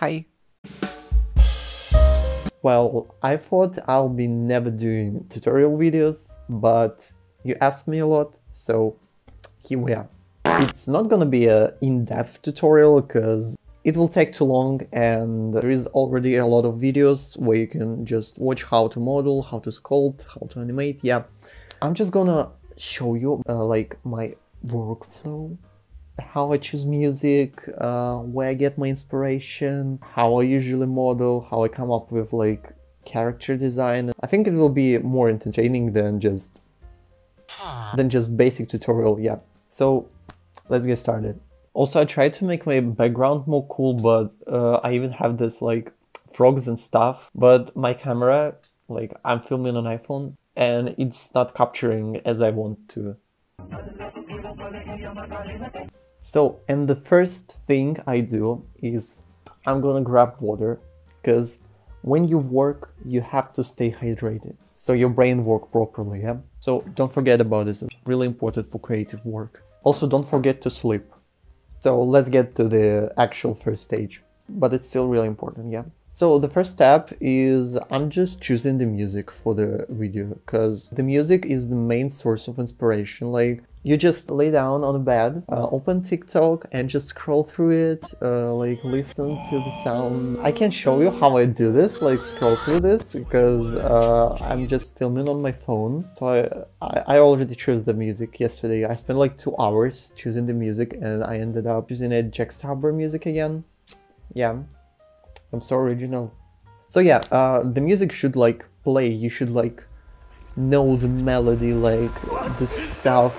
Hi! Well, I thought I'll be never doing tutorial videos, but you asked me a lot, so here we are. It's not gonna be a in-depth tutorial because it will take too long and there is already a lot of videos where you can just watch how to model, how to sculpt, how to animate, yeah. I'm just gonna show you like my workflow, how I choose music, where I get my inspiration, how I usually model, how I come up with like character design. I think it will be more entertaining than just basic tutorial, yeah. So let's get started. Also, I tried to make my background more cool, but I even have this like frogs and stuff, but my camera, like I'm filming on iPhone and it's not capturing as I want to. So, and the first thing I do is I'm gonna grab water, because when you work, you have to stay hydrated, so your brain works properly, yeah? So don't forget about this, it's really important for creative work. Also, don't forget to sleep. So let's get to the actual first stage, but it's still really important, yeah? So the first step is I'm just choosing the music for the video, because the music is the main source of inspiration. Like, you just lay down on a bed, open TikTok and just scroll through it, like listen to the sound. I can show you how I do this, like scroll through this, because I'm just filming on my phone. So I already chose the music yesterday. I spent like 2 hours choosing the music and I ended up using a Jack music again. Yeah. I'm so original. So yeah, the music should like play, you should like know the melody, like the stuff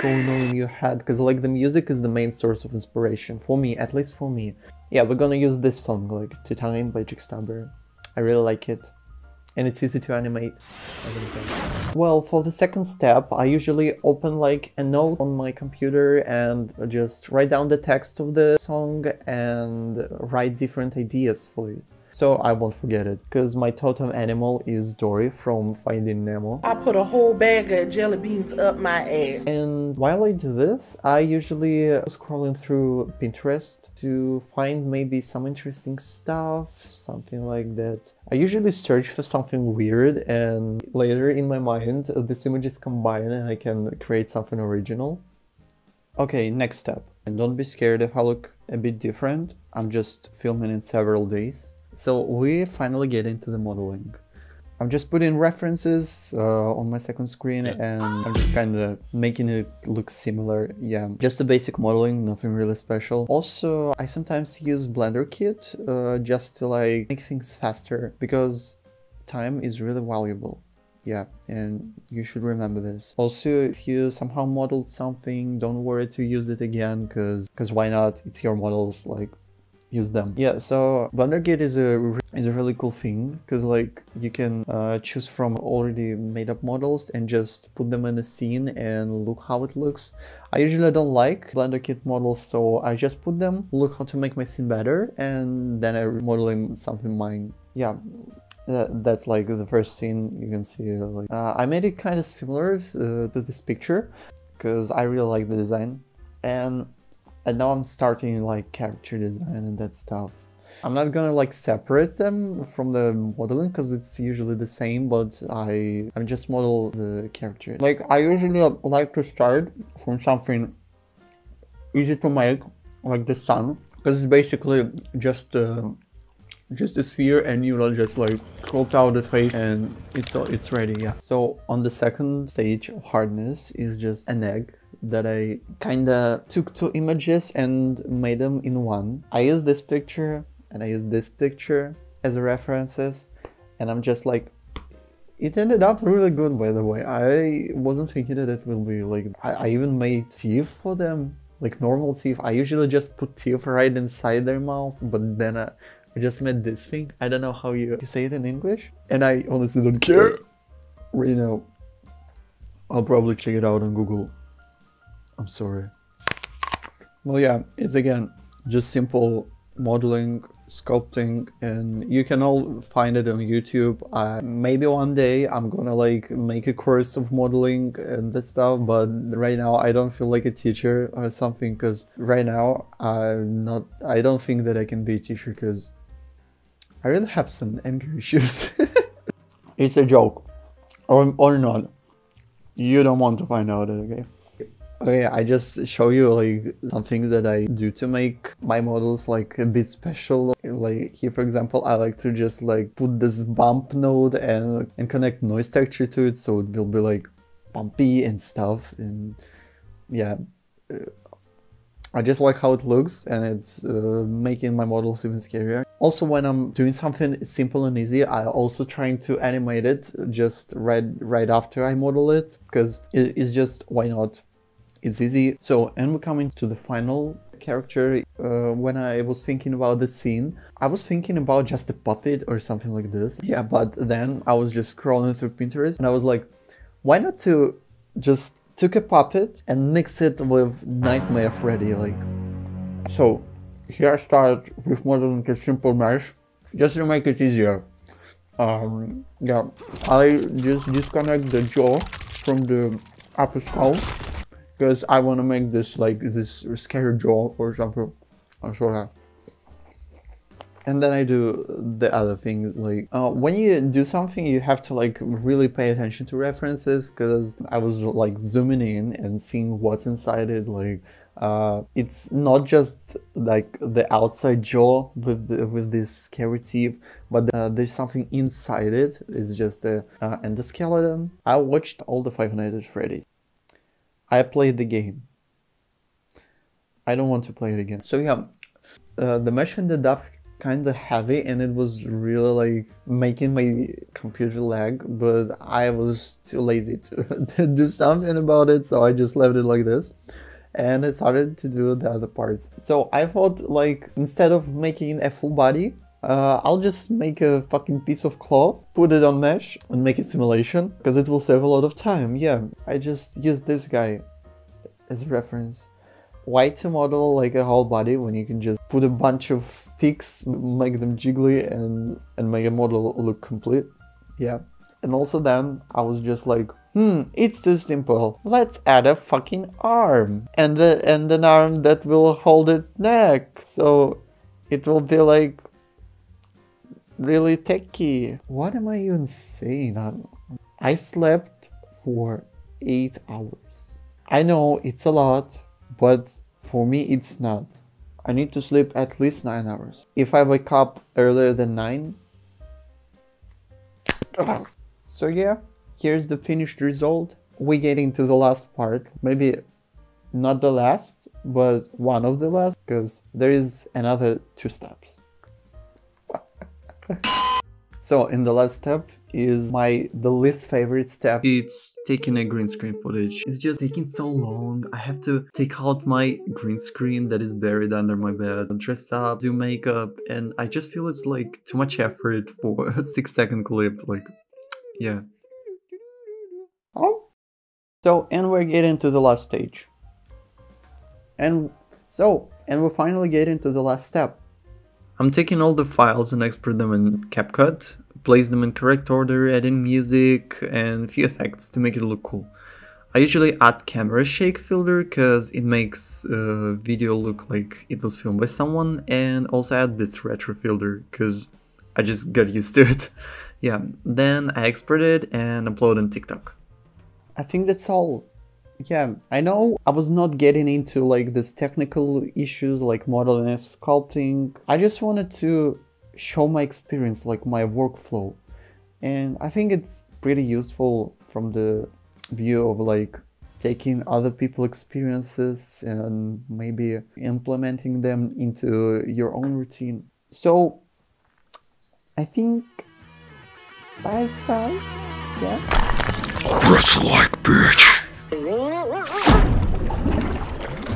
going on in your head, because like the music is the main source of inspiration, for me, at least for me. Yeah, we're gonna use this song, like To Time by Jack. I really like it. And it's easy to animate. Well, for the second step, I usually open like a note on my computer and just write down the text of the song and write different ideas for it. So I won't forget it, because my totem animal is Dory from Finding Nemo. I put a whole bag of jelly beans up my ass. And while I do this, I usually scrolling through Pinterest to find maybe some interesting stuff, something like that. I usually search for something weird and later in my mind these images combine and I can create something original. Okay, next step. And don't be scared if I look a bit different. I'm just filming in several days. So we finally get into the modeling. I'm just putting references on my second screen and I'm just kind of making it look similar. Yeah, just the basic modeling, nothing really special. Also, I sometimes use Blender Kit just to like make things faster, because time is really valuable. Yeah, and you should remember this. Also, if you somehow modeled something, don't worry to use it again, because why not? It's your models, like, use them. Yeah, so Blender Kit is a really cool thing, because like you can choose from already made up models and just put them in a scene and look how it looks. I usually don't like Blender Kit models, so I just put them, look how to make my scene better, and then I model in something mine. Yeah, that's like the first scene. You can see like I made it kind of similar to this picture because I really like the design, and now I'm starting like character design and that stuff. I'm not gonna like separate them from the modeling because it's usually the same, but I'm just model the character. Like I usually like to start from something easy to make, like the sun, because it's basically just a sphere and you will just like sculpt out the face and it's ready, yeah. So on the second stage of hardness is just an egg that I kinda took 2 images and made them in one. I used this picture and I used this picture as references, and I'm just like, it ended up really good, by the way. I wasn't thinking that it will be like, I even made teeth for them, like normal teeth. I usually just put teeth right inside their mouth, but then I just made this thing. I don't know how you say it in English, and I honestly don't care right now. I'll probably check it out on Google. I'm sorry. Well, yeah, it's again just simple modeling, sculpting, and you can all find it on YouTube. Maybe one day I'm gonna like make a course of modeling and that stuff, but right now I don't feel like a teacher or something, because right now I don't think that I can be a teacher, because I really have some anger issues. It's a joke. Or not. You don't want to find out, okay? Okay, I just show you like some things that I do to make my models like a bit special. Like here, for example, I like to just like put this bump node and connect noise texture to it, so it will be like bumpy and stuff. And yeah, I just like how it looks, and it's making my models even scarier. Also, when I'm doing something simple and easy, I also trying to animate it just right after I model it, because it's just, why not? It's easy. So, and we're coming to the final character. When I was thinking about the scene, I was thinking about just a puppet or something like this. Yeah, but then I was just scrolling through Pinterest and I was like, why not to just took a puppet and mix it with Nightmare Freddy, like. So, here I start with modeling a simple mesh, just to make it easier. Yeah, I just disconnect the jaw from the upper skull, because I want to make this like this scary jaw or something. I'm sure. And then I do the other things, like when you do something, you have to like really pay attention to references, because I was like zooming in and seeing what's inside it. Like it's not just like the outside jaw with this scary teeth, but there's something inside it. It's just the endoskeleton. I watched all the Five Nights at Freddy's. I played the game. I don't want to play it again. So yeah, the mesh ended up kind of heavy, and it was really like making my computer lag, but I was too lazy to do something about it, so I just left it like this. And I started to do the other parts. So I thought, like, instead of making a full body, I'll just make a fucking piece of cloth, put it on mesh, and make a simulation, because it will save a lot of time. Yeah, I just used this guy as a reference. Why to model like a whole body when you can just put a bunch of sticks, make them jiggly, and make a model look complete? Yeah. And also then I was just like, it's too simple. Let's add a fucking arm, and an arm that will hold its neck, so it will be like really techy. What am I even saying? I slept for 8 hours. I know it's a lot, but for me it's not. I need to sleep at least 9 hours. If I wake up earlier than 9. So yeah, here's the finished result. We get into the last part. Maybe not the last, but one of the last, because there is another 2 steps. So in the last step is the least favorite step. It's taking a green screen footage. It's just taking so long. I have to take out my green screen that is buried under my bed, dress up, do makeup, and I just feel it's like too much effort for a 6-second clip. Like, yeah. Oh. So, and we're getting to the last stage. And we finally get into the last step. I'm taking all the files and export them in CapCut, place them in correct order, adding music and a few effects to make it look cool. I usually add camera shake filter because it makes video look like it was filmed by someone, and also add this retro filter because I just got used to it. Yeah, then I export it and upload on TikTok. I think that's all. Yeah, I know I was not getting into like this technical issues like modeling and sculpting. I just wanted to show my experience, like my workflow. And I think it's pretty useful from the view of like taking other people's experiences and maybe implementing them into your own routine. So I think bye, yeah. Rest like bitch.